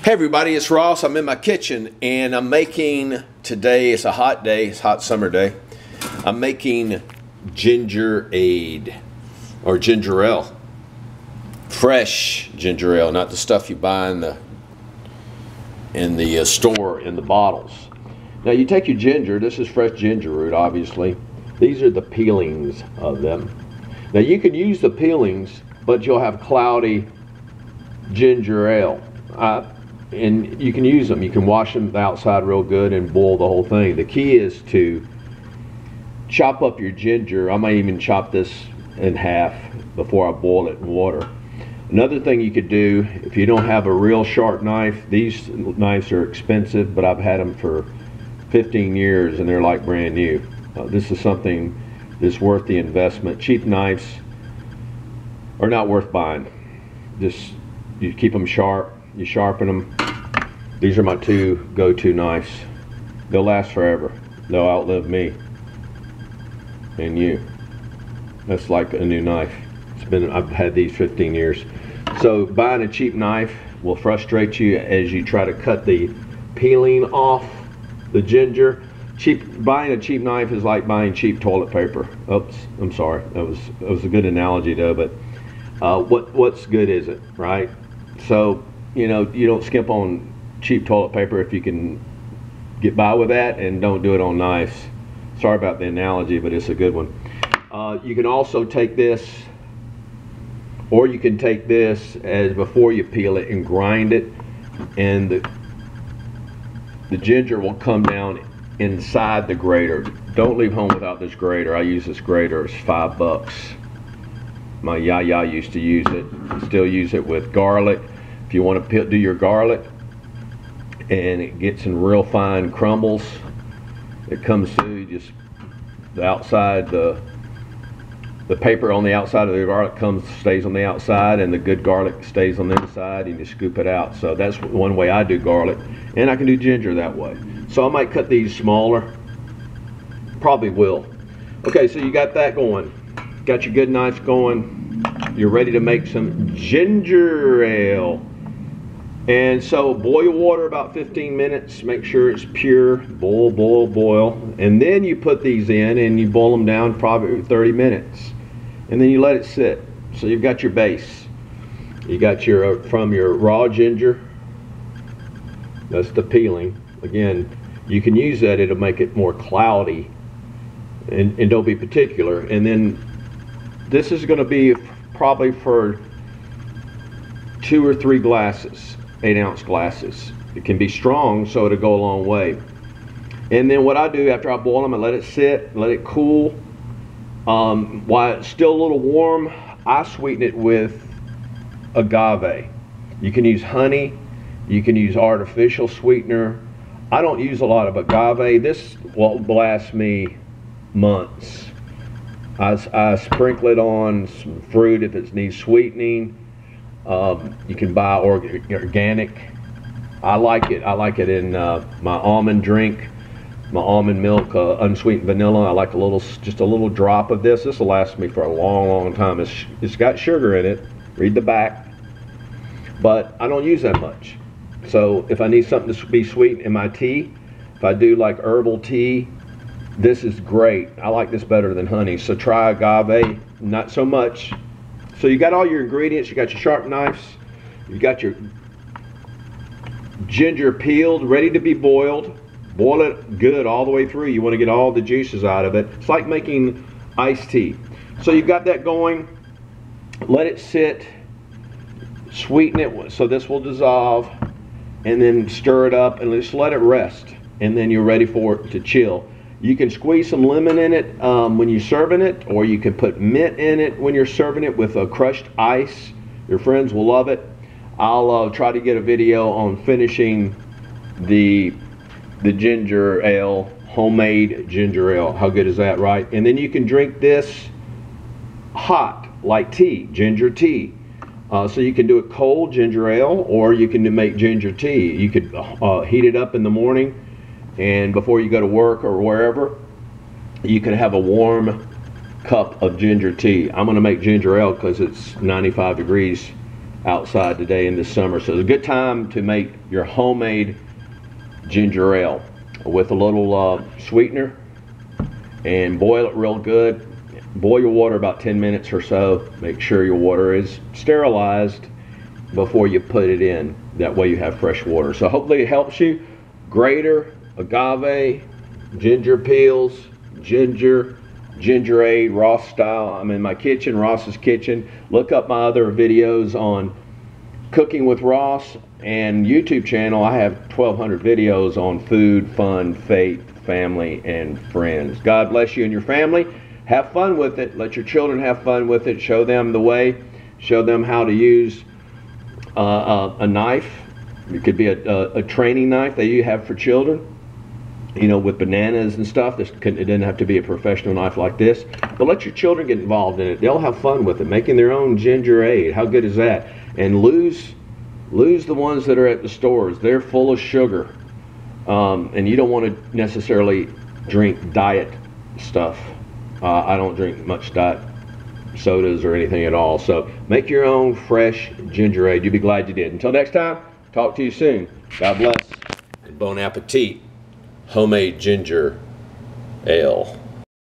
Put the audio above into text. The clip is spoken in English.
Hey everybody, it's Ross. I'm in my kitchen and I'm making, today it's a hot day, it's a hot summer day. I'm making ginger ale or ginger ale. Fresh ginger ale, not the stuff you buy in the store in the bottles. Now you take your ginger, this is fresh ginger root obviously. These are the peelings of them. Now you can use the peelings, but you'll have cloudy ginger ale. And you can use them. You can wash them outside real good and boil the whole thing. The key is to chop up your ginger. I might even chop this in half before I boil it in water. Another thing you could do, if you don't have a real sharp knife, these knives are expensive, but I've had them for 15 years and they're like brand new. This is something that's worth the investment. Cheap knives are not worth buying. Just you keep them sharp, you sharpen them. These are my two go-to knives. They'll last forever. They'll outlive me and you. That's like a new knife. I've had these 15 years. So buying a cheap knife will frustrate you as you try to cut the peeling off the ginger. Buying a cheap knife is like buying cheap toilet paper. Oops, I'm sorry. That was a good analogy though, but what's good is it, right? So, you know, you don't skimp on cheap toilet paper if you can get by with that, and don't do it on knives. Sorry about the analogy, but it's a good one. You can also take this, or you can take this as before you peel it and grind it, and the ginger will come down inside the grater. Don't leave home without this grater. I use this grater. It's $5. My yaya used to use it. Still use it with garlic. If you want to do your garlic and it gets in real fine crumbles, it comes through just the outside, the paper on the outside of the garlic stays on the outside, and the good garlic stays on the inside, and you scoop it out. So that's one way I do garlic, and I can do ginger that way. So I might cut these smaller, probably will. Okay, so you got that going, got your good knife going, you're ready to make some ginger ale. And so boil water about 15 minutes, make sure it's pure, boil, and then you put these in and you boil them down probably 30 minutes, and then you let it sit. So you've got your base. You got your from your raw ginger, that's the peeling. Again, you can use that, it'll make it more cloudy, and don't be particular. And then this is going to be probably for 2 or 3 glasses, 8-ounce glasses. It can be strong, so it'll go a long way. And then what I do after I boil them, I let it sit, let it cool. While it's still a little warm, I sweeten it with agave. You can use honey, you can use artificial sweetener. I don't use a lot of agave. This will last me months. I sprinkle it on some fruit if it needs sweetening. You can buy organic. I like it in my almond drink, my almond milk, unsweetened vanilla. I like just a little drop of this. This will last me for a long time. It's got sugar in it, read the back, but I don't use that much. So if I need something to be sweet in my tea, if I do like herbal tea, this is great. I like this better than honey. So try agave, not so much. So you got all your ingredients, you got your sharp knives, you got your ginger peeled, ready to be boiled. Boil it good all the way through. You want to get all the juices out of it. It's like making iced tea. So you've got that going, let it sit, sweeten it so this will dissolve, and then stir it up and just let it rest, and then you're ready for it to chill. You can squeeze some lemon in it when you're serving it, or you can put mint in it when you're serving it with a crushed ice. Your friends will love it. I'll try to get a video on finishing the ginger ale, homemade ginger ale. How good is that, right? And then you can drink this hot, like tea, ginger tea. So you can do it cold, ginger ale, or you can make ginger tea. You could heat it up in the morning, and before you go to work or wherever, you can have a warm cup of ginger tea. I'm going to make ginger ale because it's 95 degrees outside today in the summer. So it's a good time to make your homemade ginger ale with a little sweetener and boil it real good. Boil your water about 10 minutes or so. Make sure your water is sterilized before you put it in. That way you have fresh water. So hopefully it helps you. Grater, agave, ginger peels, ginger, Gingerade, Ross style. I'm in my kitchen, Ross's kitchen. Look up my other videos on Cooking with Ross and YouTube channel. I have 1,200 videos on food, fun, faith, family, and friends. God bless you and your family. Have fun with it. Let your children have fun with it. Show them the way. Show them how to use a knife. It could be a training knife that you have for children, you know, with bananas and stuff. It doesn't have to be a professional knife like this, but let your children get involved in it. They'll have fun with it, making their own Gingerade. How good is that? And lose the ones that are at the stores. They're full of sugar, and you don't want to necessarily drink diet stuff. I don't drink much diet sodas or anything at all. So make your own fresh Gingerade. You'll be glad you did. Until next time, talk to you soon. God bless. And bon appetit. Homemade ginger ale.